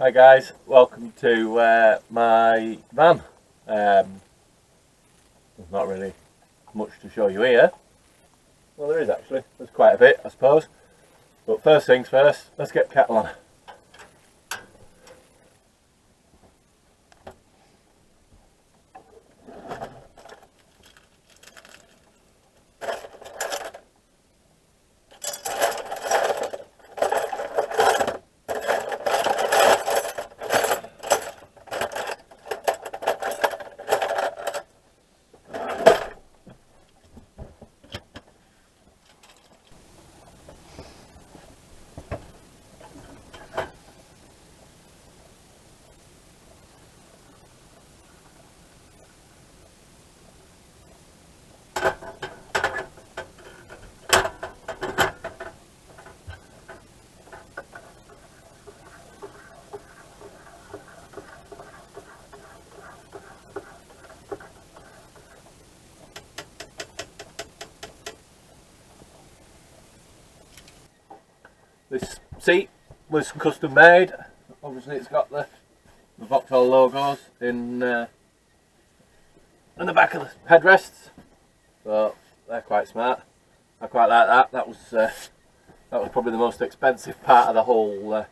Hi guys, welcome to my van. There's not really much to show you here. Well, there is actually. There's quite a bit, I suppose. But first things first, let's get kettle on. This seat was custom made. Obviously it's got the Vauxhall logos in the back of the headrests, so they're quite smart. I quite like that. That was probably the most expensive part of the whole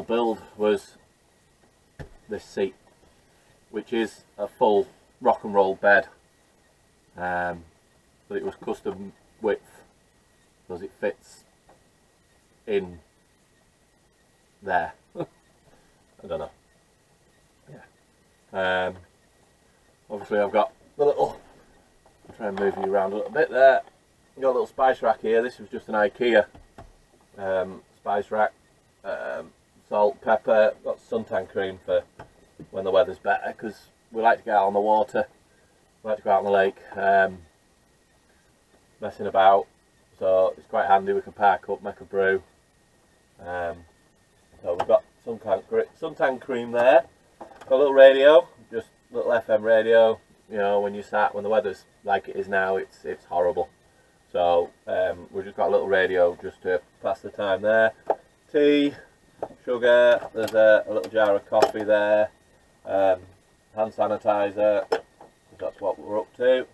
build, was this seat, which is a full rock and roll bed, but it was custom width because it fits in there. I don't know. Yeah. Obviously I've got the little, I'll try and move you around a little bit there. I've got a little spice rack here. This was just an IKEA spice rack. Salt, pepper, got suntan cream for when the weather's better, because we like to get out on the water, we like to go out on the lake, messing about, so it's quite handy. We can park up, make a brew. So we've got suntan cream there, got a little radio, just a little FM radio. You know, when the weather's like it is now, it's horrible, so we've just got a little radio just to pass the time there. Tea, sugar, there's a little jar of coffee there, hand sanitizer, that's what we're up to. There's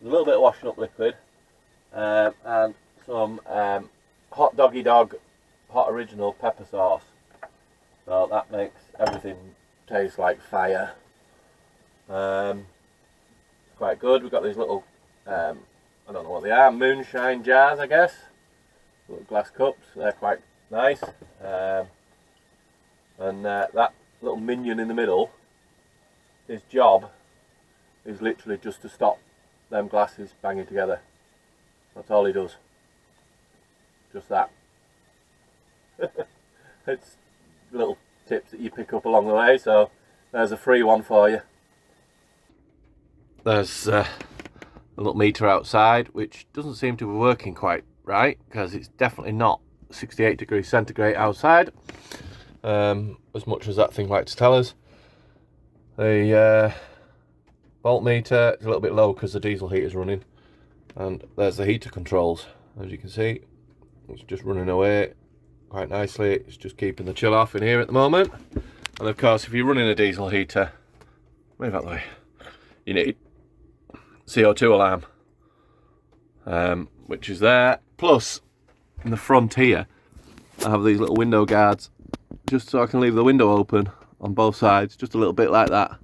a little bit of washing up liquid, and some hot doggy dog hot original pepper sauce, so that makes everything taste like fire. Quite good. We've got these little I don't know what they are, moonshine jars, I guess, little glass cups. They're quite nice. And that little minion in the middle, his job is literally just to stop them glasses banging together. That's all he does, just that. It's little tips that you pick up along the way, so there's a free one for you. There's a little meter outside, which doesn't seem to be working quite right, because it's definitely not 68 degrees centigrade outside, as much as that thing likes to tell us. The voltmeter is a little bit low because the diesel heater is running, and there's the heater controls. As you can see, it's just running away quite nicely. It's just keeping the chill off in here at the moment. And of course, if you're running a diesel heater, move out the way, you need CO2 alarm, which is there. Plus, in the front here, I have these little window guards, just so I can leave the window open on both sides, just a little bit like that,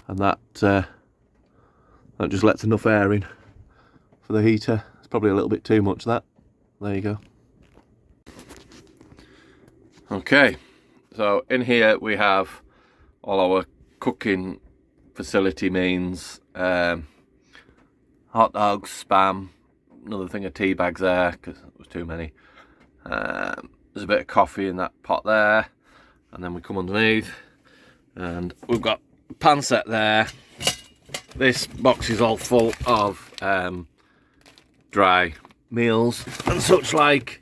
and that just lets enough air in for the heater. It's probably a little bit too much, that. There you go. Okay, so in here we have all our cooking facility means, hot dogs, spam, another thing of tea bags there because there was too many. There's a bit of coffee in that pot there, and then we come underneath and we've got a pan set there. This box is all full of dry meals and such like.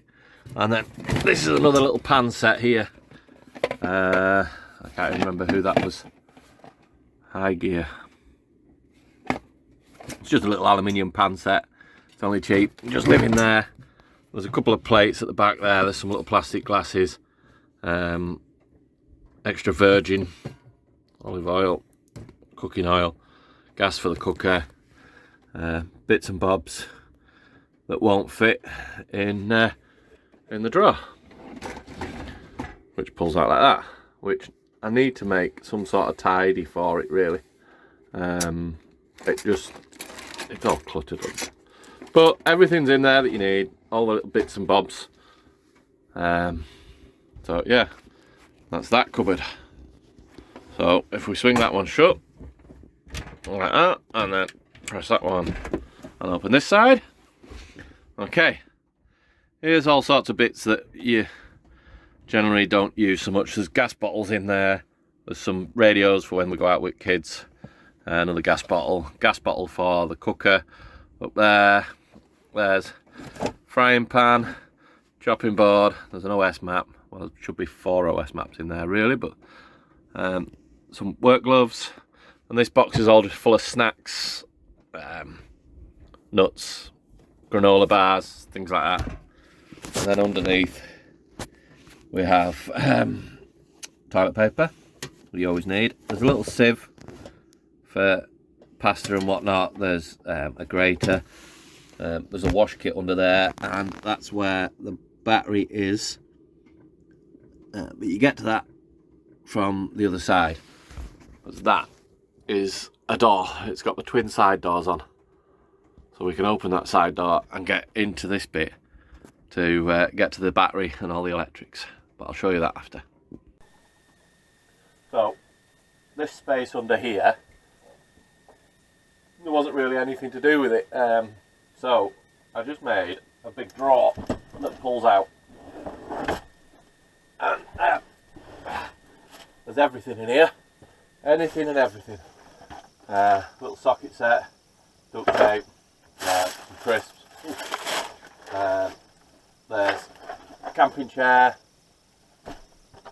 And then this is another little pan set here. I can't remember who that was. High Gear. It's just a little aluminium pan set. It's only cheap. Just live in there. There's a couple of plates at the back there. There's some little plastic glasses. extra virgin olive oil, cooking oil, gas for the cooker, bits and bobs that won't fit in the drawer, which pulls out like that, which I need to make some sort of tidy for it really. It's all cluttered up, but everything's in there that you need, all the little bits and bobs. So yeah, that's that cupboard. So if we swing that one shut like that, and then press that one and open this side, okay, here's all sorts of bits that you generally don't use so much. There's gas bottles in there, there's some radios for when we go out with kids, another gas bottle for the cooker up there. There's frying pan, chopping board, there's an OS map. Well, there should be 4 OS maps in there really, but some work gloves, and this box is all just full of snacks, nuts, granola bars, things like that. And then underneath we have toilet paper, we always need. There's a little sieve for pasta and whatnot. There's a grater. There's a wash kit under there, and that's where the battery is. But you get to that from the other side. That is a door. It's got the twin side doors on, so we can open that side door and get into this bit to get to the battery and all the electrics. But I'll show you that after. So this space under here, there wasn't really anything to do with it, so I just made a big drawer that pulls out, and there's everything in here, anything and everything. Little socket set, duct tape, some crisps. There's a camping chair,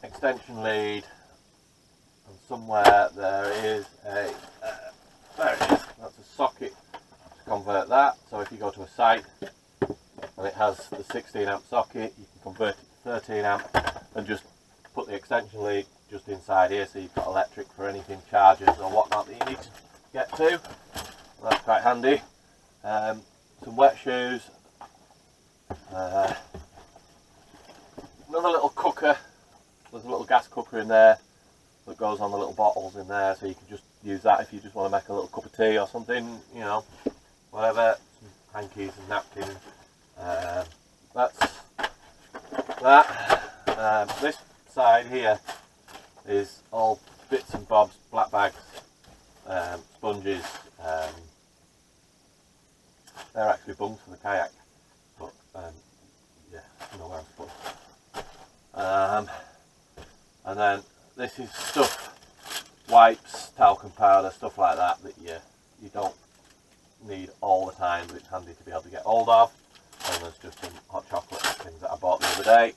extension lead, and somewhere there is there it is, that's a socket to convert that. So if you go to a site and it has the 16 amp socket, you can convert it to 13 amp and just put the extension lead just inside here, so you've got electric for anything, chargers or whatnot that you need to get to. That's quite handy. Some wet shoes, another little cooker. There's a little gas cooker in there that goes on the little bottles in there, so you can just use that if you just want to make a little cup of tea or something, you know, whatever. Some hankies and napkins. That's that. This side here is all bits and bobs, black bags, sponges. They're actually bungs for the kayak, but yeah, nowhere else to put them. And then this is stuff, wipes, talcum powder, stuff like that you don't need all the time, but it's handy to be able to get hold of. And there's just some hot chocolate things that I bought the other day.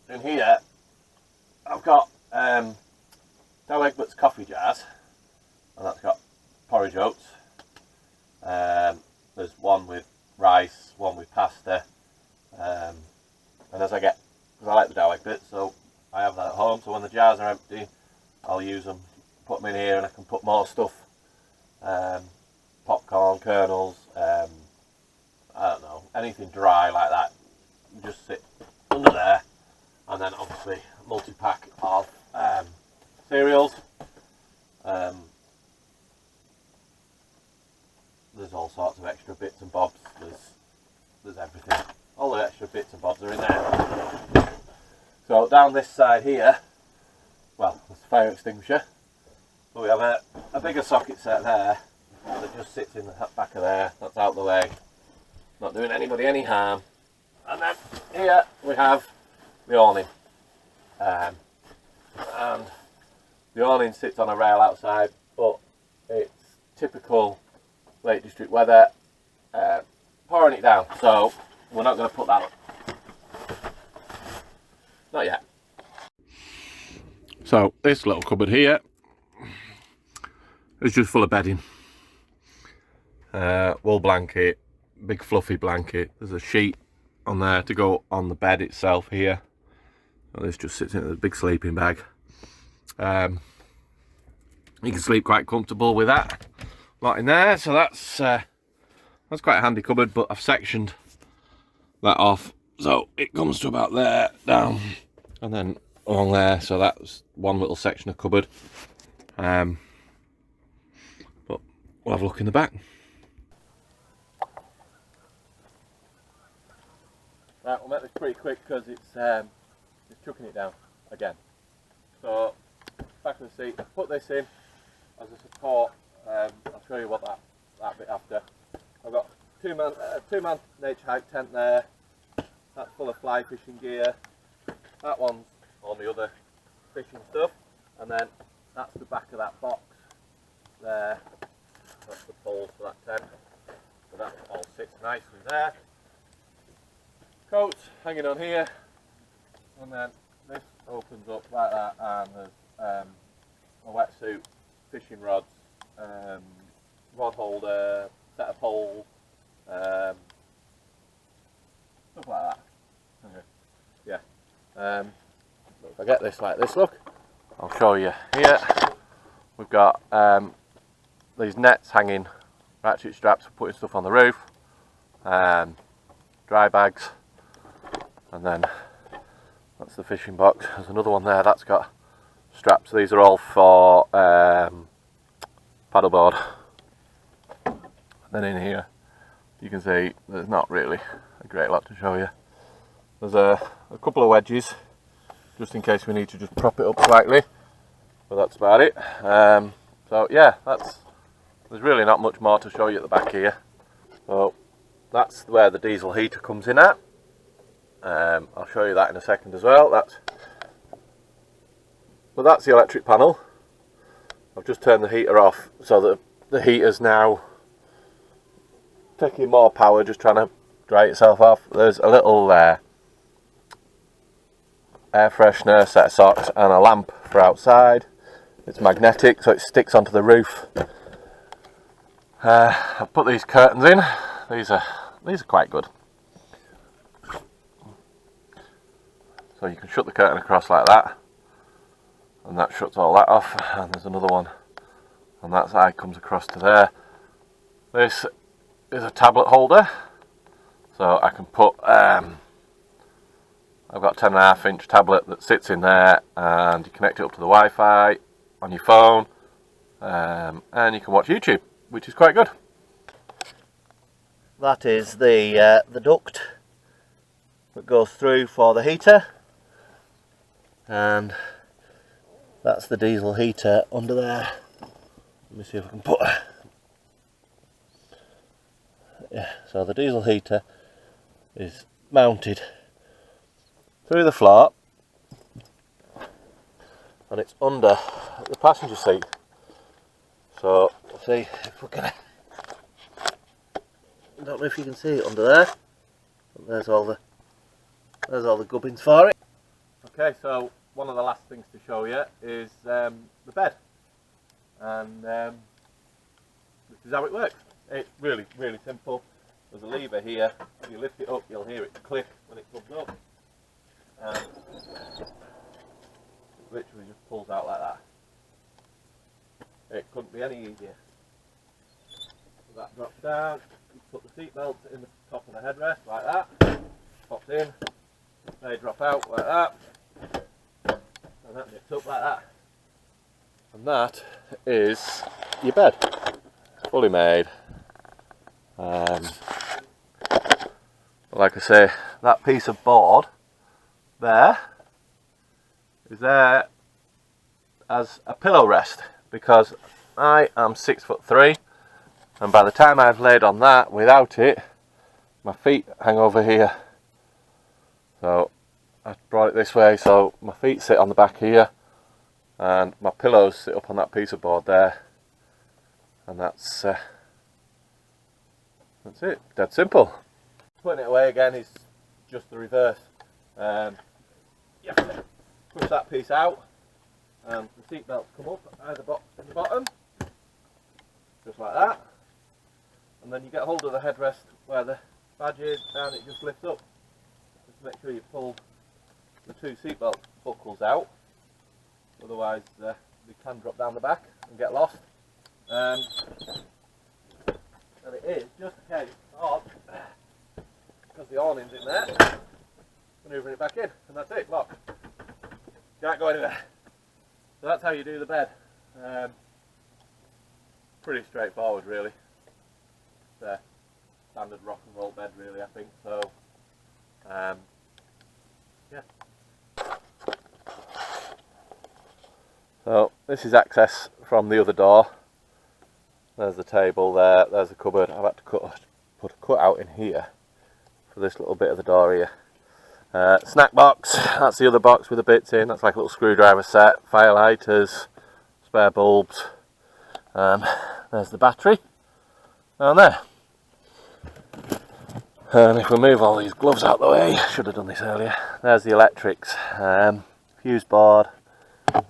In here I've got Dow Egbert's coffee jars, and that's got porridge oats. There's one with rice, one with pasta, and as I get, because I like the Dow Egbert, so I have that at home, so when the jars are empty I'll use them, put them in here, and I can put more stuff, popcorn, kernels, I don't know, anything dry like that, just sit under there. And then obviously a multi-pack of cereals. There's all sorts of extra bits and bobs. There's everything. All the extra bits and bobs are in there. So down this side here, well, there's a fire extinguisher. But we have a bigger socket set there that just sits in the back of there. That's out the way. Not doing anybody any harm. And then here we have the awning, and the awning sits on a rail outside, but it's typical Lake District weather, pouring it down, so we're not going to put that up, not yet. So this little cupboard here is just full of bedding, wool blanket, big fluffy blanket. There's a sheet on there to go on the bed itself here. And this just sits in a big sleeping bag. You can sleep quite comfortable with that lot in there. So that's quite a handy cupboard, but I've sectioned that off. So it comes to about there, down, and then along there. So that's one little section of cupboard. But we'll have a look in the back. Right, we'll make this pretty quick because it's chucking it down again. So back of the seat, put this in as a support. I'll show you what that bit after. I've got two-man nature hike tent there. That's full of fly fishing gear. That one's all the other fishing stuff, and then that's the back of that box there. That's the pole for that tent. So that all sits nicely there. Coats hanging on here, and then this opens up like that, and there's a wetsuit, fishing rods, rod holder, set of poles, stuff like that. Okay. Yeah. If I get this like this, look, I'll show you here. We've got these nets hanging, ratchet straps for putting stuff on the roof, dry bags, and then that's the fishing box. There's another one there that's got straps. These are all for paddleboard. And then in here you can see there's not really a great lot to show you. There's a couple of wedges just in case we need to just prop it up slightly, but that's about it. So yeah, there's really not much more to show you at the back here. So that's where the diesel heater comes in at. I'll show you that in a second as well. But that's the electric panel. I've just turned the heater off so that the heater's now taking more power, just trying to dry itself off. There's a little air freshener, set of socks, and a lamp for outside. It's magnetic, so it sticks onto the roof. I've put these curtains in. These are quite good. So you can shut the curtain across like that, and that shuts all that off. And there's another one, and that side comes across to there. This is a tablet holder, so I can put I've got a 10.5-inch tablet that sits in there, and you connect it up to the Wi-Fi on your phone, and you can watch YouTube, which is quite good. That is the duct that goes through for the heater, and that's the diesel heater under there. Let me see if I can put. Yeah, so the diesel heater is mounted through the floor, and it's under the passenger seat. So let's see if we can. I don't know if you can see it under there. But there's all the gubbins for it. Okay, so one of the last things to show you is the bed, and this is how it works. It's really simple. There's a lever here. If you lift it up, you'll hear it click when it comes up. And it literally just pulls out like that. It couldn't be any easier. So that drops down. You put the seat belts in the top of the headrest like that. Pops in. They drop out like that. And that nips up like that. And that is your bed. Fully made. Like I say, that piece of board there is there as a pillow rest, because I am 6'3", and by the time I've laid on that without it, my feet hang over here. So I brought it this way so my feet sit on the back here and my pillows sit up on that piece of board there, and that's it, dead simple. Putting it away again is just the reverse. You have to push that piece out, and the seat belts come up at the bottom, just like that, and then you get hold of the headrest where the badge is, and it just lifts up. Just make sure you pull the 2 seatbelt buckles out, otherwise they can drop down the back and get lost. And it is just a case of, because the awning's in there, manoeuvring it back in, and that's it, lock. Can't go anywhere. So that's how you do the bed. Pretty straightforward really. It's a standard rock and roll bed really, I think. So yeah. So this is access from the other door. There's the table there, there's the cupboard. I've had to put a cut out in here for this little bit of the door here. Snack box, that's the other box with the bits in. That's like a little screwdriver set, fire lighters, spare bulbs. There's the battery down there. And if we move all these gloves out the way, should have done this earlier. There's the electrics, fuse board,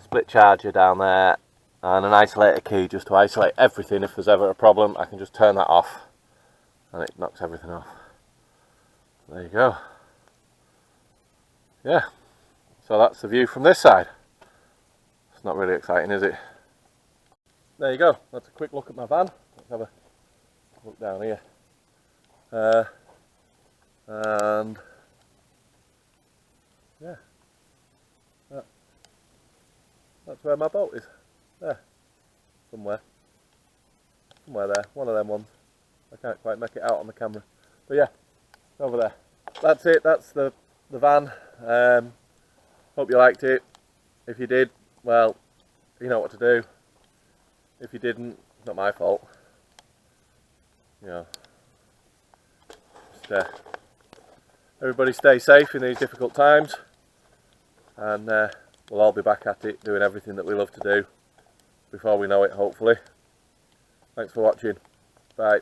split charger down there, and an isolator key just to isolate everything. If there's ever a problem, I can just turn that off and it knocks everything off. There you go. Yeah, so that's the view from this side. It's not really exciting, is it? There you go, that's a quick look at my van. Let's have a look down here. And yeah, that's where my boat is. There, somewhere there, one of them ones. I can't quite make it out on the camera, but yeah, over there. That's it, that's the van. Hope you liked it. If you did, well, you know what to do. If you didn't, it's not my fault. You know, just, everybody stay safe in these difficult times, and we'll all be back at it doing everything that we love to do before we know it, hopefully. Thanks for watching. Bye.